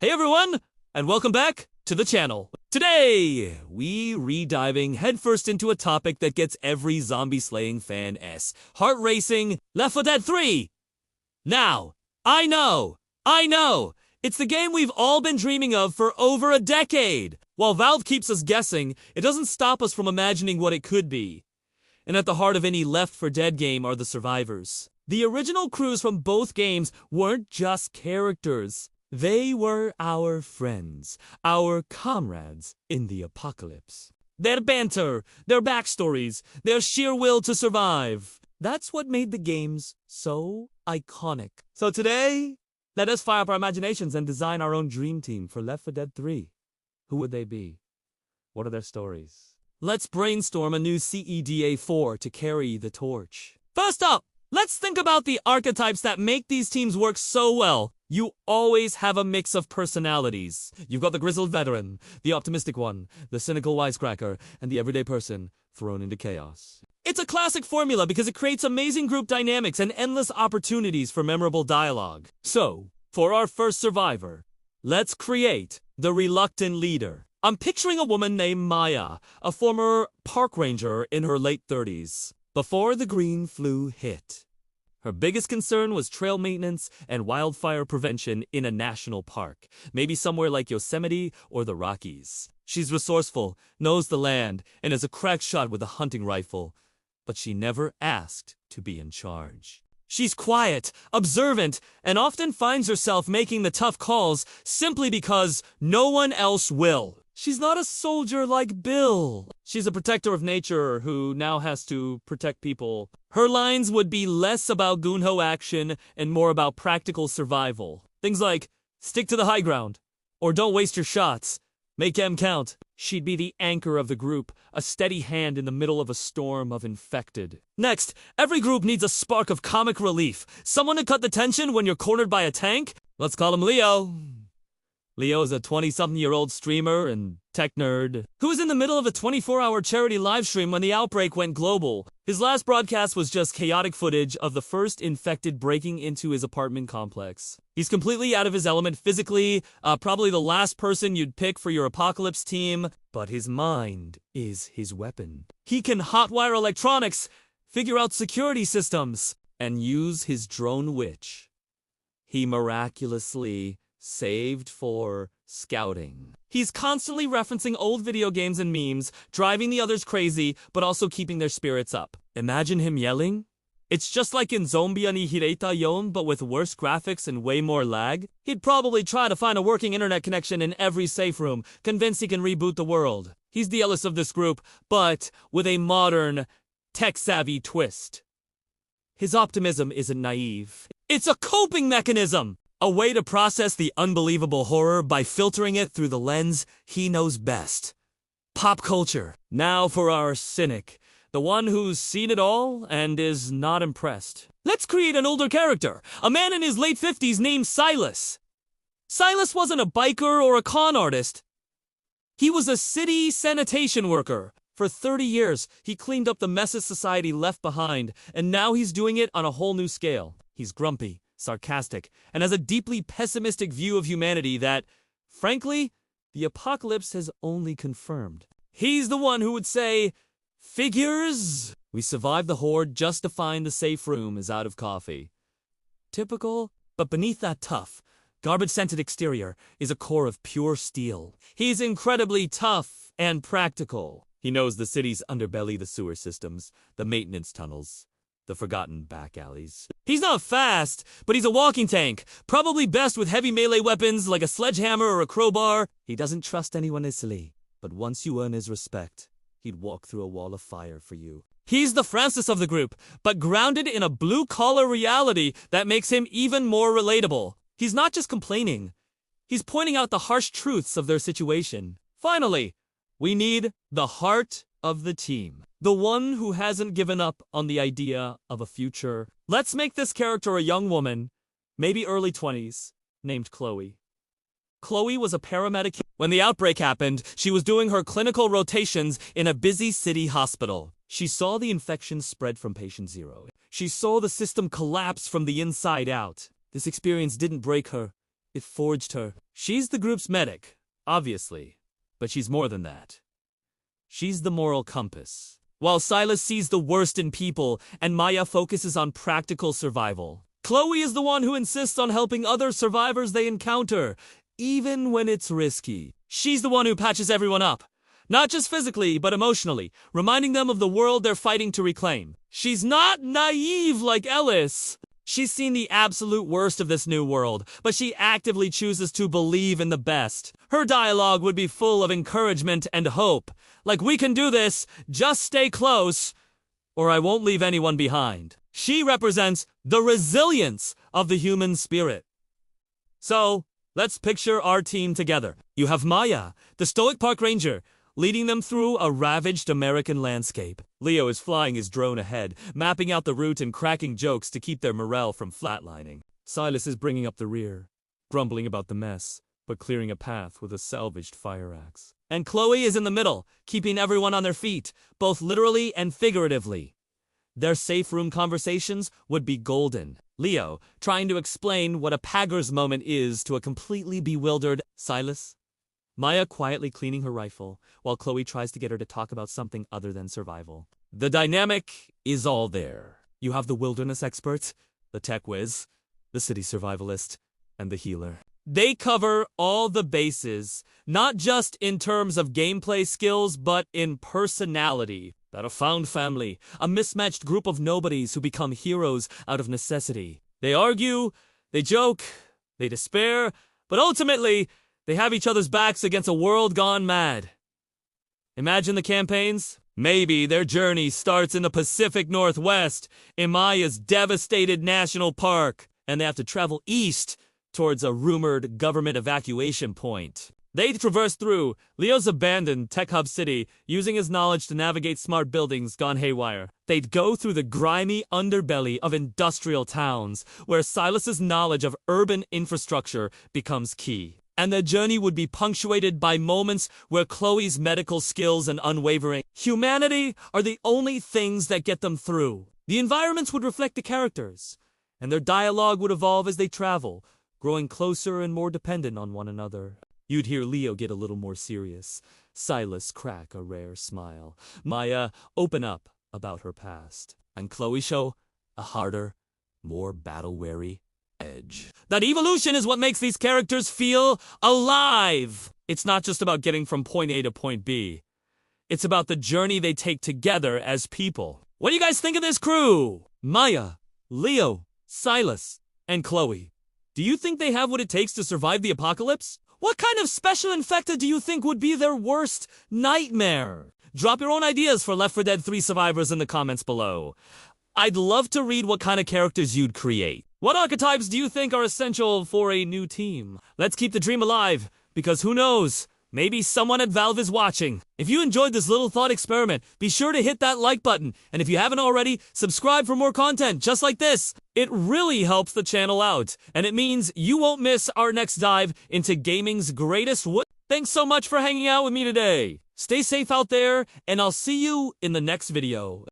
Hey everyone, and welcome back to the channel. Today, we re-diving headfirst into a topic that gets every zombie-slaying fan heart racing Left 4 Dead 3. Now, I know, it's the game we've all been dreaming of for over a decade. While Valve keeps us guessing, it doesn't stop us from imagining what it could be. And at the heart of any Left 4 Dead game are the survivors. The original crews from both games weren't just characters. They were our friends, our comrades in the apocalypse. Their banter, their backstories, their sheer will to survive. That's what made the games so iconic. So today, let us fire up our imaginations and design our own dream team for Left 4 Dead 3. Who would they be? What are their stories? Let's brainstorm a new CEDA 4 to carry the torch. First up, let's think about the archetypes that make these teams work so well. You always have a mix of personalities. You've got the grizzled veteran, the optimistic one, the cynical wisecracker, and the everyday person thrown into chaos. It's a classic formula because it creates amazing group dynamics and endless opportunities for memorable dialogue. So, for our first survivor, let's create the reluctant leader. I'm picturing a woman named Maya, a former park ranger in her late 30s. Before the green flu hit, her biggest concern was trail maintenance and wildfire prevention in a national park, maybe somewhere like Yosemite or the Rockies. She's resourceful, knows the land, and is a crack shot with a hunting rifle, but she never asked to be in charge. She's quiet, observant, and often finds herself making the tough calls simply because no one else will. She's not a soldier like Bill. She's a protector of nature who now has to protect people. Her lines would be less about gung-ho action and more about practical survival. Things like, stick to the high ground, or don't waste your shots, make them count. She'd be the anchor of the group, a steady hand in the middle of a storm of infected. Next, every group needs a spark of comic relief, someone to cut the tension when you're cornered by a tank. Let's call him Leo. Leo is a 20-something-year-old streamer and tech nerd who was in the middle of a 24-hour charity livestream when the outbreak went global. His last broadcast was just chaotic footage of the first infected breaking into his apartment complex. He's completely out of his element physically, probably the last person you'd pick for your apocalypse team, but his mind is his weapon. He can hotwire electronics, figure out security systems, and use his drone witch. He miraculously saved for scouting. He's constantly referencing old video games and memes, driving the others crazy, but also keeping their spirits up. Imagine him yelling. It's just like in Zombie Anihileta Yon, but with worse graphics and way more lag. He'd probably try to find a working internet connection in every safe room, convinced he can reboot the world. He's the Ellis of this group, but with a modern, tech-savvy twist. His optimism isn't naive. It's a coping mechanism! A way to process the unbelievable horror by filtering it through the lens he knows best. Pop culture. Now for our cynic, the one who's seen it all and is not impressed. Let's create an older character, a man in his late 50s named Silas. Silas wasn't a biker or a con artist. He was a city sanitation worker. For 30 years, he cleaned up the messes society left behind, and now he's doing it on a whole new scale. He's grumpy, sarcastic, and has a deeply pessimistic view of humanity that, frankly, the apocalypse has only confirmed. He's the one who would say, "Figures? We survived the horde just to find the safe room is out of coffee." Typical, but beneath that tough, garbage-scented exterior is a core of pure steel. He's incredibly tough and practical. He knows the city's underbelly, the sewer systems, the maintenance tunnels, the forgotten back alleys. He's not fast, but he's a walking tank, probably best with heavy melee weapons like a sledgehammer or a crowbar. He doesn't trust anyone easily, but once you earn his respect, he'd walk through a wall of fire for you. He's the Francis of the group, but grounded in a blue-collar reality that makes him even more relatable. He's not just complaining, he's pointing out the harsh truths of their situation. Finally, we need the heart of the team. The one who hasn't given up on the idea of a future. Let's make this character a young woman, maybe early 20s, named Chloe. Chloe was a paramedic. When the outbreak happened, she was doing her clinical rotations in a busy city hospital. She saw the infection spread from patient zero. She saw the system collapse from the inside out. This experience didn't break her. It forged her. She's the group's medic, obviously, but she's more than that. She's the moral compass. While Silas sees the worst in people and Maya focuses on practical survival, Chloe is the one who insists on helping other survivors they encounter, even when it's risky. She's the one who patches everyone up, not just physically, but emotionally, reminding them of the world they're fighting to reclaim. She's not naive like Ellis. She's seen the absolute worst of this new world, but she actively chooses to believe in the best. Her dialogue would be full of encouragement and hope. Like, we can do this, just stay close, or I won't leave anyone behind. She represents the resilience of the human spirit. So, let's picture our team together. You have Maya, the stoic park ranger, leading them through a ravaged American landscape. Leo is flying his drone ahead, mapping out the route and cracking jokes to keep their morale from flatlining. Silas is bringing up the rear, grumbling about the mess, but clearing a path with a salvaged fire axe. And Chloe is in the middle, keeping everyone on their feet, both literally and figuratively. Their safe room conversations would be golden. Leo, trying to explain what a Paggers moment is to a completely bewildered Silas. Maya quietly cleaning her rifle, while Chloe tries to get her to talk about something other than survival. The dynamic is all there. You have the wilderness expert, the tech whiz, the city survivalist, and the healer. They cover all the bases, not just in terms of gameplay skills, but in personality. That a found family, a mismatched group of nobodies who become heroes out of necessity. They argue, they joke, they despair, but ultimately, they have each other's backs against a world gone mad. Imagine the campaigns. Maybe their journey starts in the Pacific Northwest, in Maya's devastated national park, and they have to travel east towards a rumored government evacuation point. They traverse through Leo's abandoned tech hub city, using his knowledge to navigate smart buildings gone haywire. They'd go through the grimy underbelly of industrial towns, where Silas's knowledge of urban infrastructure becomes key. And the journey would be punctuated by moments where Chloe's medical skills and unwavering humanity are the only things that get them through. The environments would reflect the characters, and their dialogue would evolve as they travel, growing closer and more dependent on one another. You'd hear Leo get a little more serious, Silas crack a rare smile, Maya open up about her past, and Chloe show a harder, more battle-weary edge. That evolution is what makes these characters feel alive. It's not just about getting from point A to point B. It's about the journey they take together as people. What do you guys think of this crew? Maya, Leo, Silas, and Chloe. Do you think they have what it takes to survive the apocalypse? What kind of special infected do you think would be their worst nightmare? Drop your own ideas for Left 4 Dead 3 survivors in the comments below. I'd love to read what kind of characters you'd create. What archetypes do you think are essential for a new team? Let's keep the dream alive, because who knows? Maybe someone at Valve is watching. If you enjoyed this little thought experiment, be sure to hit that like button. And if you haven't already, subscribe for more content just like this. It really helps the channel out, and it means you won't miss our next dive into gaming's greatest Thanks so much for hanging out with me today. Stay safe out there, and I'll see you in the next video.